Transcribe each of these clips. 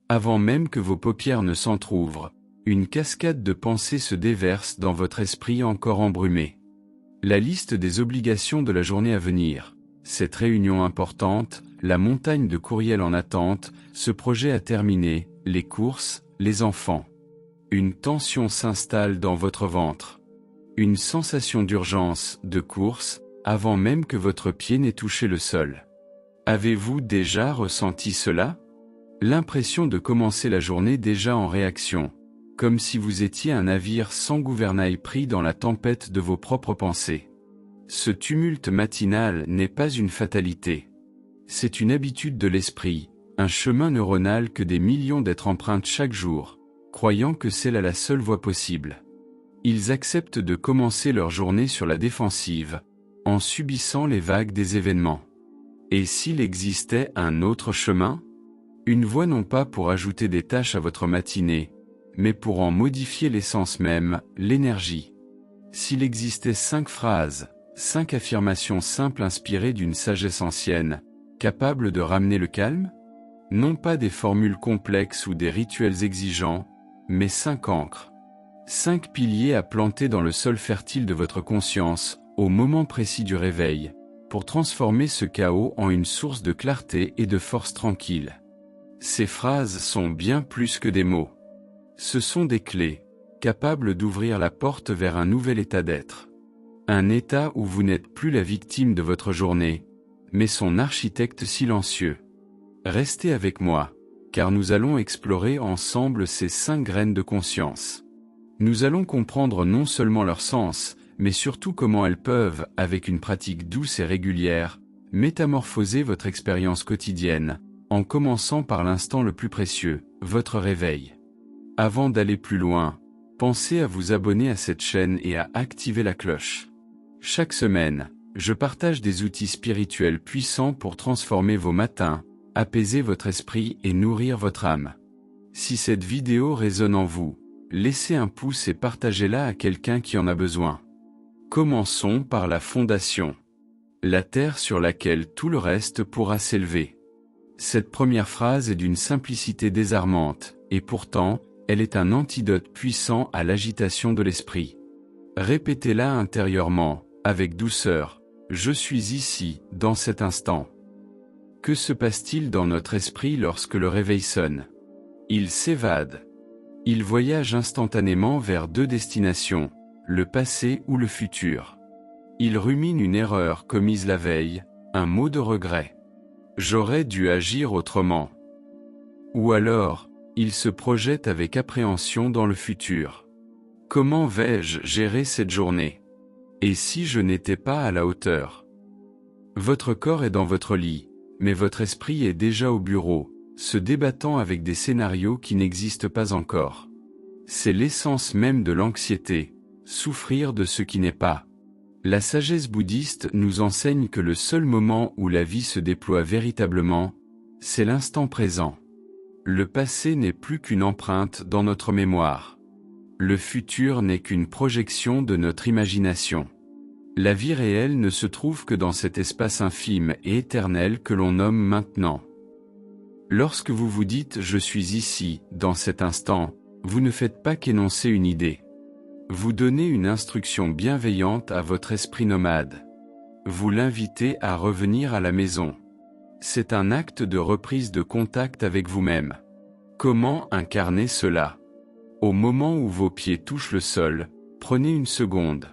Avant même que vos paupières ne s'entr'ouvrent, une cascade de pensées se déverse dans votre esprit encore embrumé. La liste des obligations de la journée à venir, cette réunion importante, la montagne de courriels en attente, ce projet à terminer, les courses, les enfants. Une tension s'installe dans votre ventre. Une sensation d'urgence, de course, avant même que votre pied n'ait touché le sol. Avez-vous déjà ressenti cela? L'impression de commencer la journée déjà en réaction, comme si vous étiez un navire sans gouvernail pris dans la tempête de vos propres pensées. Ce tumulte matinal n'est pas une fatalité. C'est une habitude de l'esprit, un chemin neuronal que des millions d'êtres empruntent chaque jour, croyant que c'est là la seule voie possible. Ils acceptent de commencer leur journée sur la défensive, en subissant les vagues des événements. Et s'il existait un autre chemin? Une voie non pas pour ajouter des tâches à votre matinée, mais pour en modifier l'essence même, l'énergie. S'il existait 5 phrases, 5 affirmations simples inspirées d'une sagesse ancienne, capables de ramener le calme? Non pas des formules complexes ou des rituels exigeants, mais 5 ancres. 5 piliers à planter dans le sol fertile de votre conscience, au moment précis du réveil, pour transformer ce chaos en une source de clarté et de force tranquille. Ces phrases sont bien plus que des mots. Ce sont des clés, capables d'ouvrir la porte vers un nouvel état d'être. Un état où vous n'êtes plus la victime de votre journée, mais son architecte silencieux. Restez avec moi, car nous allons explorer ensemble ces 5 graines de conscience. Nous allons comprendre non seulement leur sens, mais surtout comment elles peuvent, avec une pratique douce et régulière, métamorphoser votre expérience quotidienne, en commençant par l'instant le plus précieux, votre réveil. Avant d'aller plus loin, pensez à vous abonner à cette chaîne et à activer la cloche. Chaque semaine, je partage des outils spirituels puissants pour transformer vos matins, apaiser votre esprit et nourrir votre âme. Si cette vidéo résonne en vous, laissez un pouce et partagez-la à quelqu'un qui en a besoin. Commençons par la fondation. La terre sur laquelle tout le reste pourra s'élever. Cette première phrase est d'une simplicité désarmante, et pourtant, elle est un antidote puissant à l'agitation de l'esprit. Répétez-la intérieurement, avec douceur. Je suis ici, dans cet instant. Que se passe-t-il dans notre esprit lorsque le réveil sonne? Il s'évade. Il voyage instantanément vers 2 destinations, le passé ou le futur. Il rumine une erreur commise la veille, un mot de regret. J'aurais dû agir autrement. Ou alors, il se projette avec appréhension dans le futur. Comment vais-je gérer cette journée? Et si je n'étais pas à la hauteur? Votre corps est dans votre lit, mais votre esprit est déjà au bureau, se débattant avec des scénarios qui n'existent pas encore. C'est l'essence même de l'anxiété, souffrir de ce qui n'est pas. La sagesse bouddhiste nous enseigne que le seul moment où la vie se déploie véritablement, c'est l'instant présent. Le passé n'est plus qu'une empreinte dans notre mémoire. Le futur n'est qu'une projection de notre imagination. La vie réelle ne se trouve que dans cet espace infime et éternel que l'on nomme maintenant. Lorsque vous vous dites « je suis ici, dans cet instant », vous ne faites pas qu'énoncer une idée. Vous donnez une instruction bienveillante à votre esprit nomade. Vous l'invitez à revenir à la maison. C'est un acte de reprise de contact avec vous-même. Comment incarner cela? Au moment où vos pieds touchent le sol, prenez une seconde.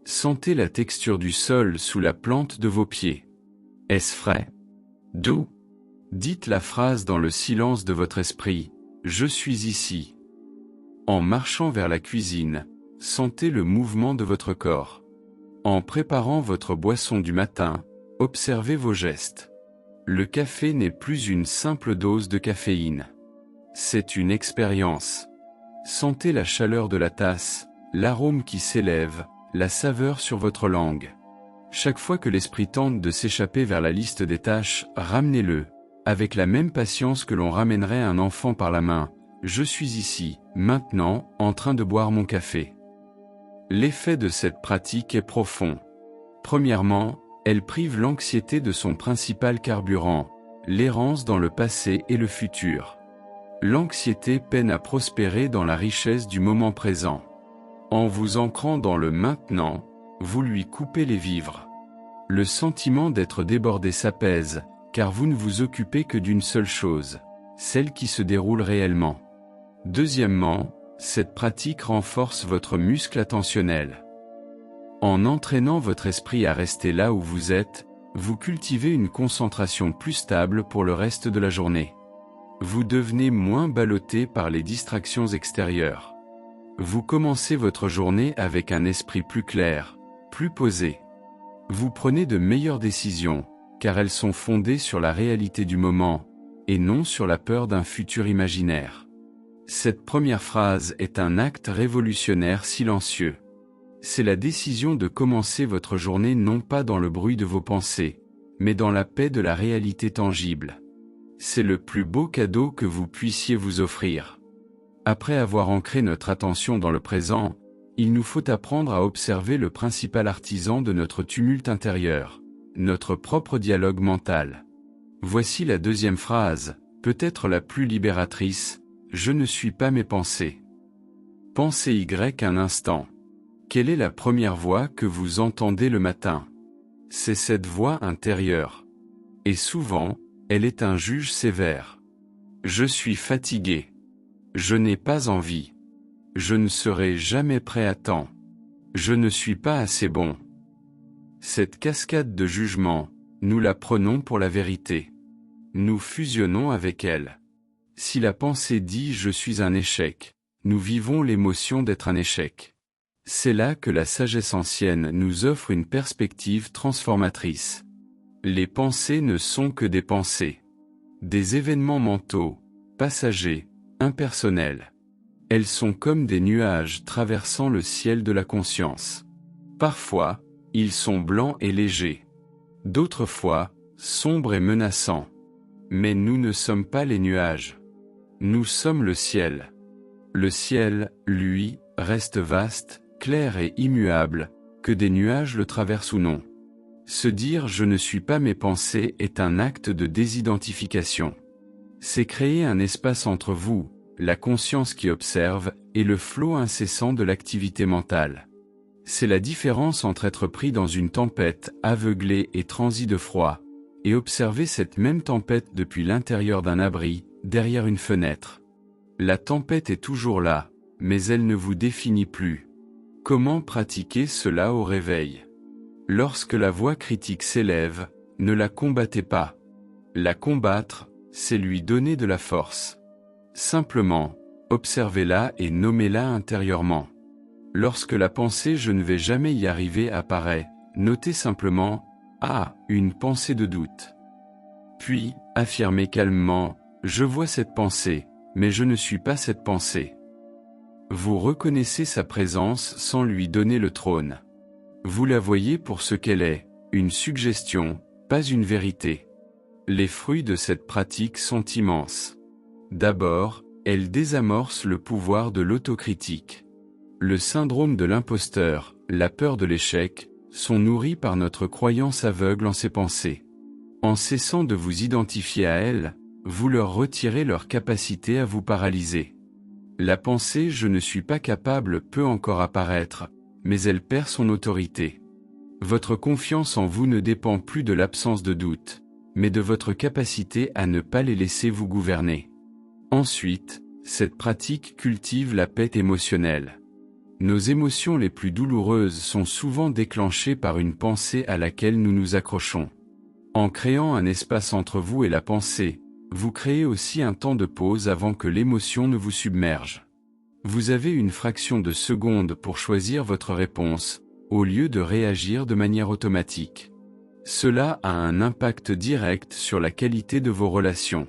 Sentez la texture du sol sous la plante de vos pieds. Est-ce frais? Doux? Dites la phrase dans le silence de votre esprit, « Je suis ici ». En marchant vers la cuisine, sentez le mouvement de votre corps. En préparant votre boisson du matin, observez vos gestes. Le café n'est plus une simple dose de caféine. C'est une expérience. Sentez la chaleur de la tasse, l'arôme qui s'élève, la saveur sur votre langue. Chaque fois que l'esprit tente de s'échapper vers la liste des tâches, ramenez-le, avec la même patience que l'on ramènerait un enfant par la main. Je suis ici, maintenant, en train de boire mon café. L'effet de cette pratique est profond. Premièrement, elle prive l'anxiété de son principal carburant, l'errance dans le passé et le futur. L'anxiété peine à prospérer dans la richesse du moment présent. En vous ancrant dans le maintenant, vous lui coupez les vivres. Le sentiment d'être débordé s'apaise, car vous ne vous occupez que d'une seule chose, celle qui se déroule réellement. Deuxièmement, cette pratique renforce votre muscle attentionnel. En entraînant votre esprit à rester là où vous êtes, vous cultivez une concentration plus stable pour le reste de la journée. Vous devenez moins ballotté par les distractions extérieures. Vous commencez votre journée avec un esprit plus clair, plus posé. Vous prenez de meilleures décisions, car elles sont fondées sur la réalité du moment, et non sur la peur d'un futur imaginaire. Cette première phrase est un acte révolutionnaire silencieux. C'est la décision de commencer votre journée non pas dans le bruit de vos pensées, mais dans la paix de la réalité tangible. C'est le plus beau cadeau que vous puissiez vous offrir. Après avoir ancré notre attention dans le présent, il nous faut apprendre à observer le principal artisan de notre tumulte intérieur, notre propre dialogue mental. Voici la deuxième phrase, peut-être la plus libératrice, « Je ne suis pas mes pensées ». Pensez Y un instant. Quelle est la première voix que vous entendez le matin? C'est cette voix intérieure. Et souvent, elle est un juge sévère. Je suis fatigué. Je n'ai pas envie. Je ne serai jamais prêt à temps. Je ne suis pas assez bon. Cette cascade de jugements, nous la prenons pour la vérité. Nous fusionnons avec elle. Si la pensée dit « je suis un échec », nous vivons l'émotion d'être un échec. C'est là que la sagesse ancienne nous offre une perspective transformatrice. Les pensées ne sont que des pensées. Des événements mentaux, passagers, impersonnels. Elles sont comme des nuages traversant le ciel de la conscience. Parfois, ils sont blancs et légers. D'autres fois, sombres et menaçants. Mais nous ne sommes pas les nuages. Nous sommes le ciel. Le ciel, lui, reste vaste, clair et immuable, que des nuages le traversent ou non. Se dire « je ne suis pas mes pensées » est un acte de désidentification. C'est créer un espace entre vous, la conscience qui observe, et le flot incessant de l'activité mentale. C'est la différence entre être pris dans une tempête, aveuglé et transi de froid, et observer cette même tempête depuis l'intérieur d'un abri, derrière une fenêtre. La tempête est toujours là, mais elle ne vous définit plus. Comment pratiquer cela au réveil? Lorsque la voix critique s'élève, ne la combattez pas. La combattre, c'est lui donner de la force. Simplement, observez-la et nommez-la intérieurement. Lorsque la pensée « je ne vais jamais y arriver » apparaît, notez simplement « ah, une pensée de doute ». Puis, affirmez calmement « je vois cette pensée, mais je ne suis pas cette pensée ». Vous reconnaissez sa présence sans lui donner le trône. Vous la voyez pour ce qu'elle est, une suggestion, pas une vérité. Les fruits de cette pratique sont immenses. D'abord, elle désamorce le pouvoir de l'autocritique. Le syndrome de l'imposteur, la peur de l'échec, sont nourris par notre croyance aveugle en ses pensées. En cessant de vous identifier à elles, vous leur retirez leur capacité à vous paralyser. La pensée « je ne suis pas capable » peut encore apparaître, mais elle perd son autorité. Votre confiance en vous ne dépend plus de l'absence de doute, mais de votre capacité à ne pas les laisser vous gouverner. Ensuite, cette pratique cultive la paix émotionnelle. Nos émotions les plus douloureuses sont souvent déclenchées par une pensée à laquelle nous nous accrochons. En créant un espace entre vous et la pensée, vous créez aussi un temps de pause avant que l'émotion ne vous submerge. Vous avez une fraction de seconde pour choisir votre réponse, au lieu de réagir de manière automatique. Cela a un impact direct sur la qualité de vos relations.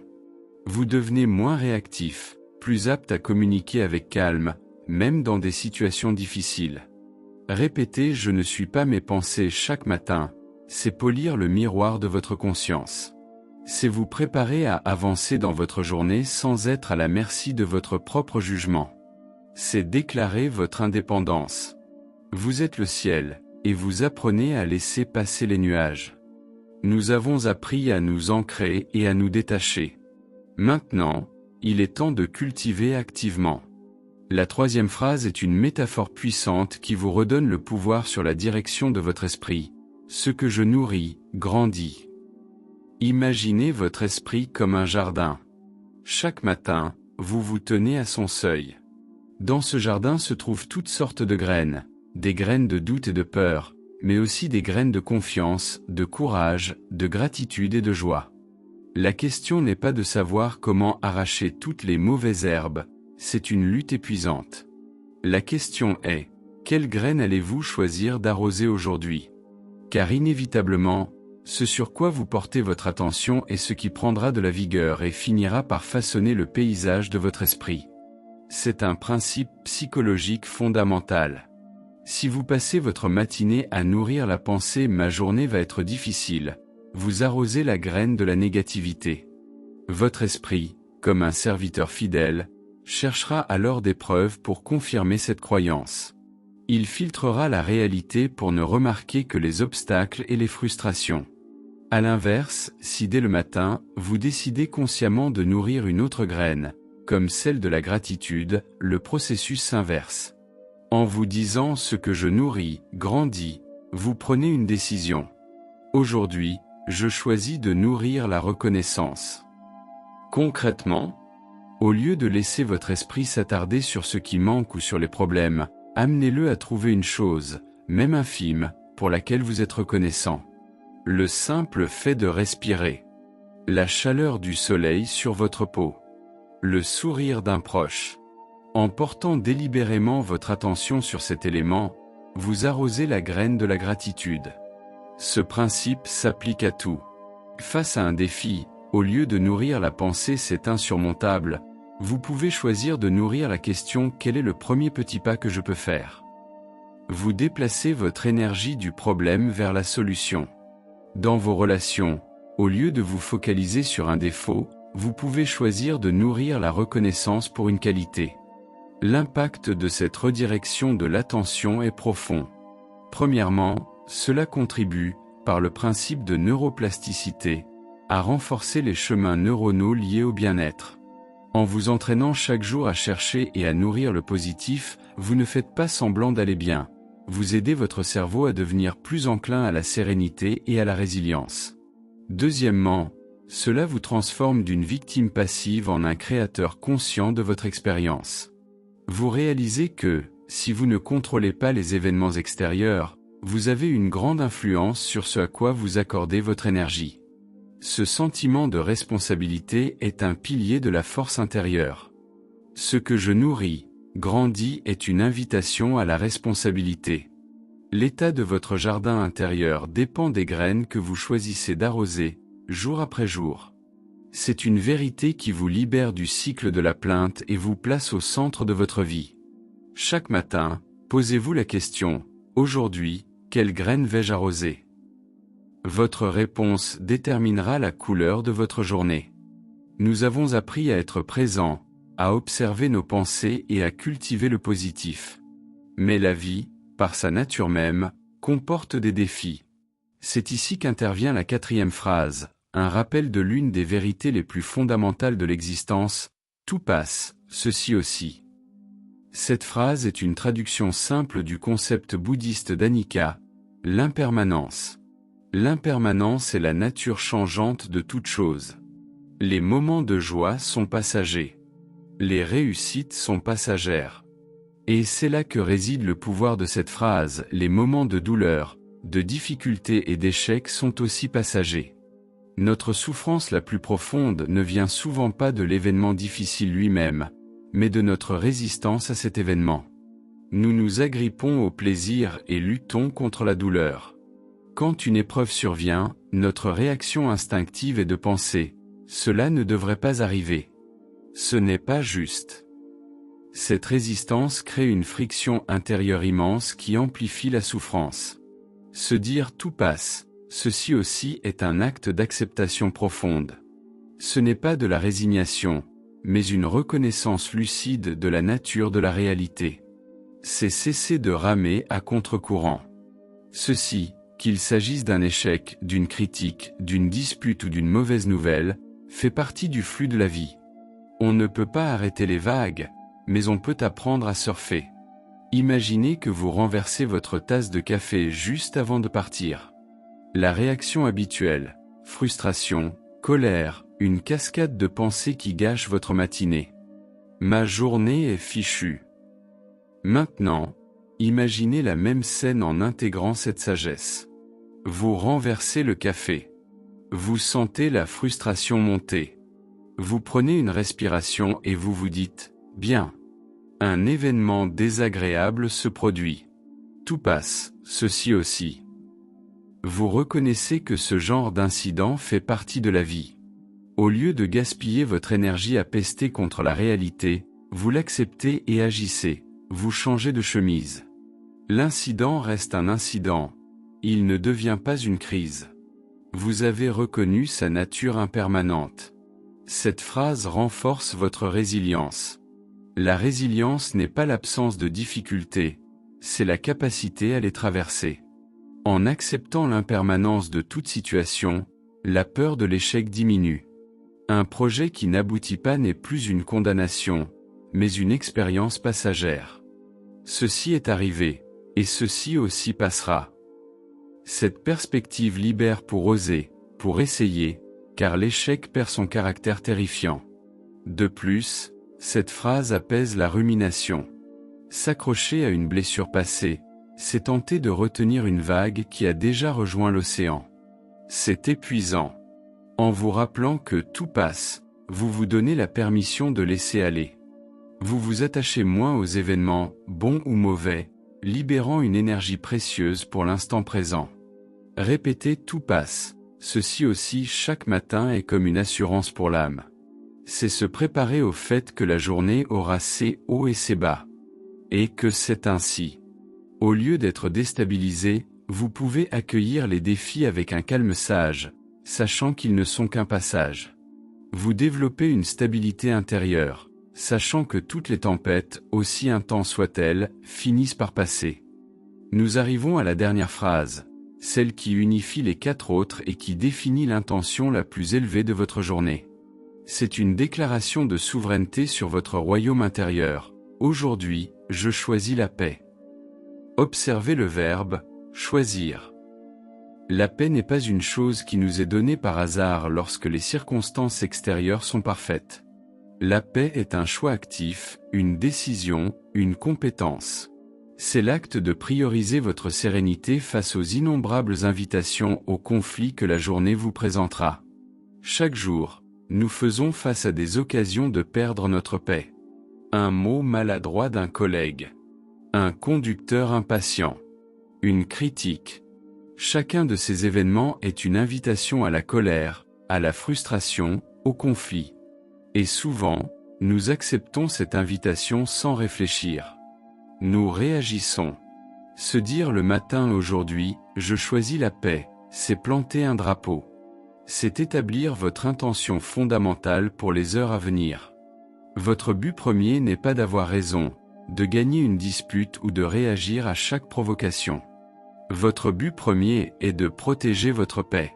Vous devenez moins réactif, plus apte à communiquer avec calme, même dans des situations difficiles. Répétez « je ne suis pas mes pensées » chaque matin, c'est polir le miroir de votre conscience. C'est vous préparer à avancer dans votre journée sans être à la merci de votre propre jugement. C'est déclarer votre indépendance. Vous êtes le ciel, et vous apprenez à laisser passer les nuages. Nous avons appris à nous ancrer et à nous détacher. Maintenant, il est temps de cultiver activement. La troisième phrase est une métaphore puissante qui vous redonne le pouvoir sur la direction de votre esprit. Ce que je nourris, grandit. Imaginez votre esprit comme un jardin. Chaque matin, vous vous tenez à son seuil. Dans ce jardin se trouvent toutes sortes de graines, des graines de doute et de peur, mais aussi des graines de confiance, de courage, de gratitude et de joie. La question n'est pas de savoir comment arracher toutes les mauvaises herbes, c'est une lutte épuisante. La question est, quelle graine allez-vous choisir d'arroser aujourd'hui? Car inévitablement, ce sur quoi vous portez votre attention est ce qui prendra de la vigueur et finira par façonner le paysage de votre esprit. C'est un principe psychologique fondamental. Si vous passez votre matinée à nourrir la pensée « ma journée va être difficile », vous arrosez la graine de la négativité. Votre esprit, comme un serviteur fidèle, cherchera alors des preuves pour confirmer cette croyance. Il filtrera la réalité pour ne remarquer que les obstacles et les frustrations. À l'inverse, si dès le matin, vous décidez consciemment de nourrir une autre graine, comme celle de la gratitude, le processus s'inverse. En vous disant « ce que je nourris, grandit », vous prenez une décision. Aujourd'hui, je choisis de nourrir la reconnaissance. Concrètement, au lieu de laisser votre esprit s'attarder sur ce qui manque ou sur les problèmes, amenez-le à trouver une chose, même infime, pour laquelle vous êtes reconnaissant. Le simple fait de respirer. La chaleur du soleil sur votre peau. Le sourire d'un proche. En portant délibérément votre attention sur cet élément, vous arrosez la graine de la gratitude. Ce principe s'applique à tout. Face à un défi, au lieu de nourrir la pensée « c'est insurmontable », vous pouvez choisir de nourrir la question « quel est le premier petit pas que je peux faire ?» Vous déplacez votre énergie du problème vers la solution. Dans vos relations, au lieu de vous focaliser sur un défaut, vous pouvez choisir de nourrir la reconnaissance pour une qualité. L'impact de cette redirection de l'attention est profond. Premièrement, cela contribue, par le principe de neuroplasticité, à renforcer les chemins neuronaux liés au bien-être. En vous entraînant chaque jour à chercher et à nourrir le positif, vous ne faites pas semblant d'aller bien. Vous aidez votre cerveau à devenir plus enclin à la sérénité et à la résilience. Deuxièmement, cela vous transforme d'une victime passive en un créateur conscient de votre expérience. Vous réalisez que, si vous ne contrôlez pas les événements extérieurs, vous avez une grande influence sur ce à quoi vous accordez votre énergie. Ce sentiment de responsabilité est un pilier de la force intérieure. Ce que je nourris, grandit est une invitation à la responsabilité. L'état de votre jardin intérieur dépend des graines que vous choisissez d'arroser, jour après jour. C'est une vérité qui vous libère du cycle de la plainte et vous place au centre de votre vie. Chaque matin, posez-vous la question, aujourd'hui, quelle graine vais-je arroser? Votre réponse déterminera la couleur de votre journée. Nous avons appris à être présents, à observer nos pensées et à cultiver le positif. Mais la vie, par sa nature même, comporte des défis. C'est ici qu'intervient la quatrième phrase, un rappel de l'une des vérités les plus fondamentales de l'existence, tout passe, ceci aussi. Cette phrase est une traduction simple du concept bouddhiste d'Anicca, l'impermanence. L'impermanence est la nature changeante de toute chose. Les moments de joie sont passagers. Les réussites sont passagères. Et c'est là que réside le pouvoir de cette phrase, les moments de douleur, de difficulté et d'échec sont aussi passagers. Notre souffrance la plus profonde ne vient souvent pas de l'événement difficile lui-même, mais de notre résistance à cet événement. Nous nous agrippons au plaisir et luttons contre la douleur. Quand une épreuve survient, notre réaction instinctive est de penser « cela ne devrait pas arriver ». Ce n'est pas juste. Cette résistance crée une friction intérieure immense qui amplifie la souffrance. Se dire « tout passe », ceci aussi est un acte d'acceptation profonde. Ce n'est pas de la résignation, mais une reconnaissance lucide de la nature de la réalité. C'est cesser de ramer à contre-courant. Ceci, qu'il s'agisse d'un échec, d'une critique, d'une dispute ou d'une mauvaise nouvelle, fait partie du flux de la vie. On ne peut pas arrêter les vagues, mais on peut apprendre à surfer. Imaginez que vous renversez votre tasse de café juste avant de partir. La réaction habituelle, frustration, colère, une cascade de pensées qui gâche votre matinée. Ma journée est fichue. Maintenant, imaginez la même scène en intégrant cette sagesse. Vous renversez le café. Vous sentez la frustration monter. Vous prenez une respiration et vous vous dites « Bien ». Un événement désagréable se produit. Tout passe, ceci aussi. Vous reconnaissez que ce genre d'incident fait partie de la vie. Au lieu de gaspiller votre énergie à pester contre la réalité, vous l'acceptez et agissez, vous changez de chemise. L'incident reste un incident. Il ne devient pas une crise. Vous avez reconnu sa nature impermanente. Cette phrase renforce votre résilience. La résilience n'est pas l'absence de difficultés, c'est la capacité à les traverser. En acceptant l'impermanence de toute situation, la peur de l'échec diminue. Un projet qui n'aboutit pas n'est plus une condamnation, mais une expérience passagère. Ceci est arrivé, et ceci aussi passera. Cette perspective libère pour oser, pour essayer, car l'échec perd son caractère terrifiant. De plus, cette phrase apaise la rumination. S'accrocher à une blessure passée, c'est tenter de retenir une vague qui a déjà rejoint l'océan. C'est épuisant. En vous rappelant que tout passe, vous vous donnez la permission de laisser aller. Vous vous attachez moins aux événements, bons ou mauvais, libérant une énergie précieuse pour l'instant présent. Répétez tout passe, ceci aussi chaque matin est comme une assurance pour l'âme. C'est se préparer au fait que la journée aura ses hauts et ses bas. Et que c'est ainsi. Au lieu d'être déstabilisé, vous pouvez accueillir les défis avec un calme sage, sachant qu'ils ne sont qu'un passage. Vous développez une stabilité intérieure, sachant que toutes les tempêtes, aussi intenses soient-elles, finissent par passer. Nous arrivons à la dernière phrase, celle qui unifie les 4 autres et qui définit l'intention la plus élevée de votre journée. C'est une déclaration de souveraineté sur votre royaume intérieur. Aujourd'hui, je choisis la paix. Observez le verbe « choisir ». La paix n'est pas une chose qui nous est donnée par hasard lorsque les circonstances extérieures sont parfaites. La paix est un choix actif, une décision, une compétence. C'est l'acte de prioriser votre sérénité face aux innombrables invitations au conflit que la journée vous présentera. Chaque jour, nous faisons face à des occasions de perdre notre paix. Un mot maladroit d'un collègue. Un conducteur impatient. Une critique. Chacun de ces événements est une invitation à la colère, à la frustration, au conflit. Et souvent, nous acceptons cette invitation sans réfléchir. Nous réagissons. Se dire le matin aujourd'hui, je choisis la paix, c'est planter un drapeau. C'est établir votre intention fondamentale pour les heures à venir. Votre but premier n'est pas d'avoir raison, de gagner une dispute ou de réagir à chaque provocation. Votre but premier est de protéger votre paix.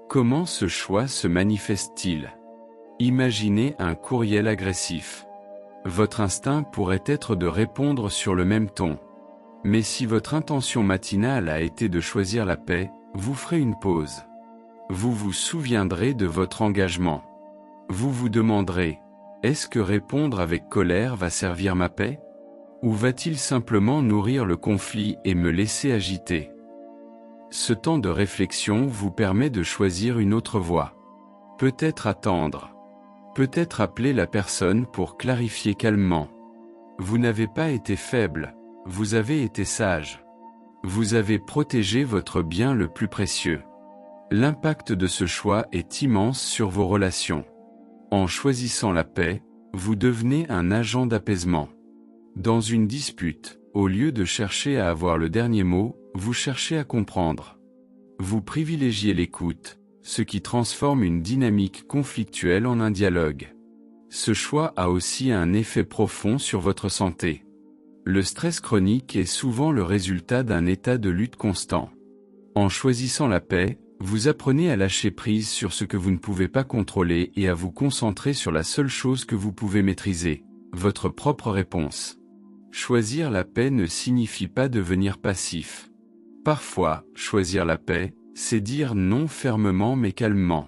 Comment ce choix se manifeste-t-il? Imaginez un courriel agressif. Votre instinct pourrait être de répondre sur le même ton. Mais si votre intention matinale a été de choisir la paix, vous ferez une pause. Vous vous souviendrez de votre engagement. Vous vous demanderez, est-ce que répondre avec colère va servir ma paix? Ou va-t-il simplement nourrir le conflit et me laisser agiter? Ce temps de réflexion vous permet de choisir une autre voie. Peut-être attendre. Peut-être appeler la personne pour clarifier calmement. Vous n'avez pas été faible, vous avez été sage. Vous avez protégé votre bien le plus précieux. L'impact de ce choix est immense sur vos relations. En choisissant la paix, vous devenez un agent d'apaisement. Dans une dispute, au lieu de chercher à avoir le dernier mot, vous cherchez à comprendre. Vous privilégiez l'écoute, ce qui transforme une dynamique conflictuelle en un dialogue. Ce choix a aussi un effet profond sur votre santé. Le stress chronique est souvent le résultat d'un état de lutte constant. En choisissant la paix, Vous apprenez à lâcher prise sur ce que vous ne pouvez pas contrôler et à vous concentrer sur la seule chose que vous pouvez maîtriser, votre propre réponse. Choisir la paix ne signifie pas devenir passif. Parfois, choisir la paix, c'est dire non fermement mais calmement.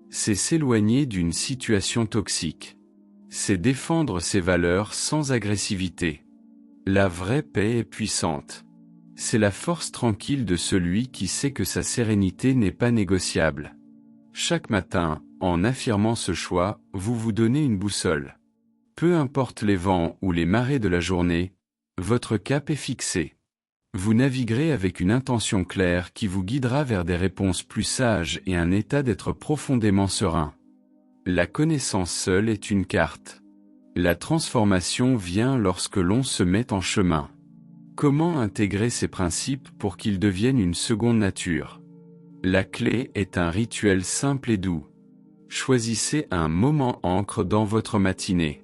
C'est s'éloigner d'une situation toxique. C'est défendre ses valeurs sans agressivité. La vraie paix est puissante. C'est la force tranquille de celui qui sait que sa sérénité n'est pas négociable. Chaque matin, en affirmant ce choix, vous vous donnez une boussole. Peu importe les vents ou les marées de la journée, votre cap est fixé. Vous naviguerez avec une intention claire qui vous guidera vers des réponses plus sages et un état d'être profondément serein. La connaissance seule est une carte. La transformation vient lorsque l'on se met en chemin. Comment intégrer ces principes pour qu'ils deviennent une seconde nature? La clé est un rituel simple et doux. Choisissez un moment ancre dans votre matinée.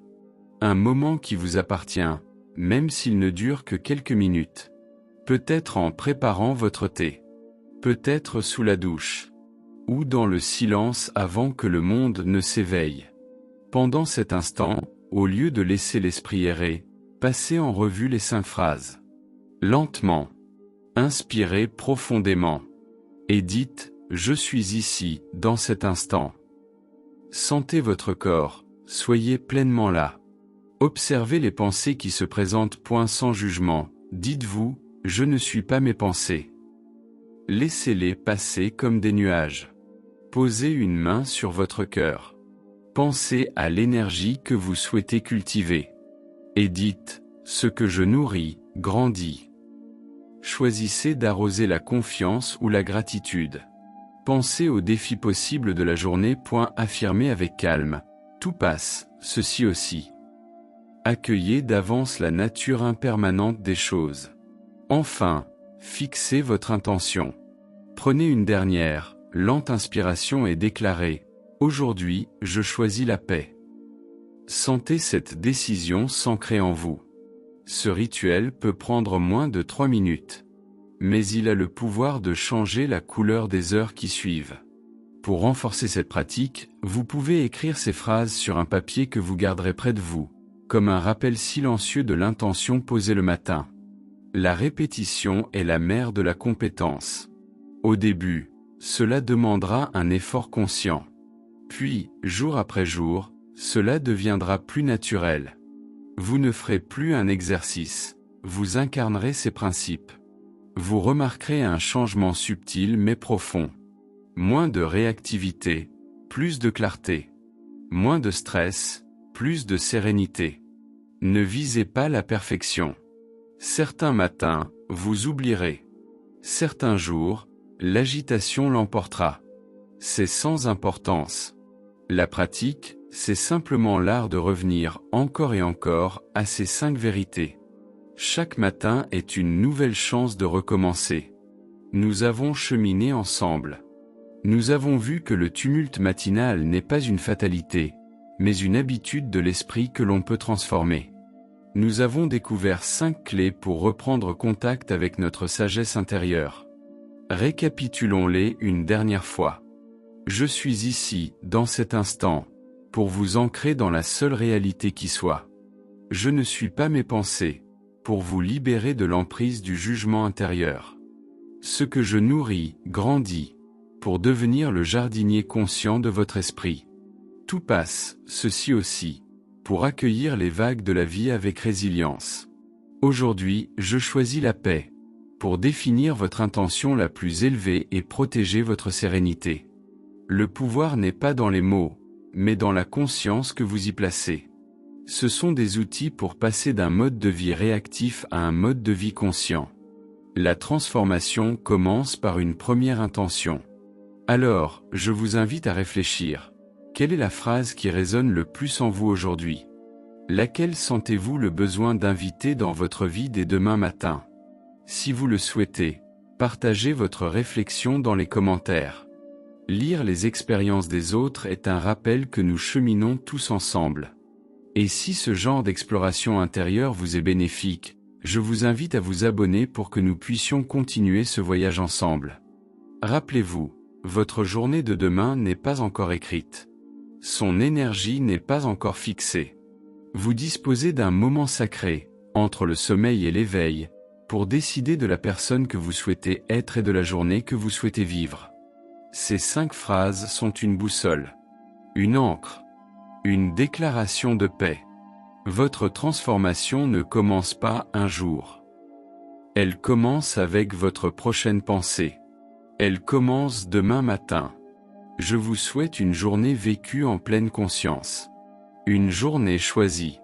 Un moment qui vous appartient, même s'il ne dure que quelques minutes. Peut-être en préparant votre thé. Peut-être sous la douche. Ou dans le silence avant que le monde ne s'éveille. Pendant cet instant, au lieu de laisser l'esprit errer, passez en revue les 5 phrases. Lentement. Inspirez profondément. Et dites « Je suis ici, dans cet instant ». Sentez votre corps, soyez pleinement là. Observez les pensées qui se présentent point sans jugement, dites-vous « Je ne suis pas mes pensées ». Laissez-les passer comme des nuages. Posez une main sur votre cœur. Pensez à l'énergie que vous souhaitez cultiver. Et dites « Ce que je nourris, grandit ». Choisissez d'arroser la confiance ou la gratitude. Pensez aux défis possibles de la journée. Affirmez avec calme. Tout passe, ceci aussi. Accueillez d'avance la nature impermanente des choses. Enfin, fixez votre intention. Prenez une dernière, lente inspiration et déclarez « Aujourd'hui, je choisis la paix ». Sentez cette décision s'ancrer en vous. Ce rituel peut prendre moins de 3 minutes. Mais il a le pouvoir de changer la couleur des heures qui suivent. Pour renforcer cette pratique, vous pouvez écrire ces phrases sur un papier que vous garderez près de vous, comme un rappel silencieux de l'intention posée le matin. La répétition est la mère de la compétence. Au début, cela demandera un effort conscient. Puis, jour après jour, cela deviendra plus naturel. Vous ne ferez plus un exercice, vous incarnerez ces principes. Vous remarquerez un changement subtil mais profond. Moins de réactivité, plus de clarté. Moins de stress, plus de sérénité. Ne visez pas la perfection. Certains matins, vous oublierez. Certains jours, l'agitation l'emportera. C'est sans importance. La pratique, c'est simplement l'art de revenir encore et encore à ces 5 vérités. Chaque matin est une nouvelle chance de recommencer. Nous avons cheminé ensemble. Nous avons vu que le tumulte matinal n'est pas une fatalité, mais une habitude de l'esprit que l'on peut transformer. Nous avons découvert 5 clés pour reprendre contact avec notre sagesse intérieure. Récapitulons-les une dernière fois. Je suis ici, dans cet instant, pour vous ancrer dans la seule réalité qui soit. Je ne suis pas mes pensées, pour vous libérer de l'emprise du jugement intérieur. Ce que je nourris, grandit, pour devenir le jardinier conscient de votre esprit. Tout passe, ceci aussi, pour accueillir les vagues de la vie avec résilience. Aujourd'hui, je choisis la paix, pour définir votre intention la plus élevée et protéger votre sérénité. Le pouvoir n'est pas dans les mots, mais dans la conscience que vous y placez. Ce sont des outils pour passer d'un mode de vie réactif à un mode de vie conscient. La transformation commence par une première intention. Alors, je vous invite à réfléchir. Quelle est la phrase qui résonne le plus en vous aujourd'hui? Laquelle sentez-vous le besoin d'inviter dans votre vie dès demain matin? Si vous le souhaitez, partagez votre réflexion dans les commentaires. Lire les expériences des autres est un rappel que nous cheminons tous ensemble. Et si ce genre d'exploration intérieure vous est bénéfique, je vous invite à vous abonner pour que nous puissions continuer ce voyage ensemble. Rappelez-vous, Votre journée de demain n'est pas encore écrite. Son énergie n'est pas encore fixée. Vous disposez d'un moment sacré, entre le sommeil et l'éveil, pour décider de la personne que vous souhaitez être et de la journée que vous souhaitez vivre. Ces 5 phrases sont une boussole, une ancre, une déclaration de paix. Votre transformation ne commence pas un jour. Elle commence avec votre prochaine pensée. Elle commence demain matin. Je vous souhaite une journée vécue en pleine conscience. Une journée choisie.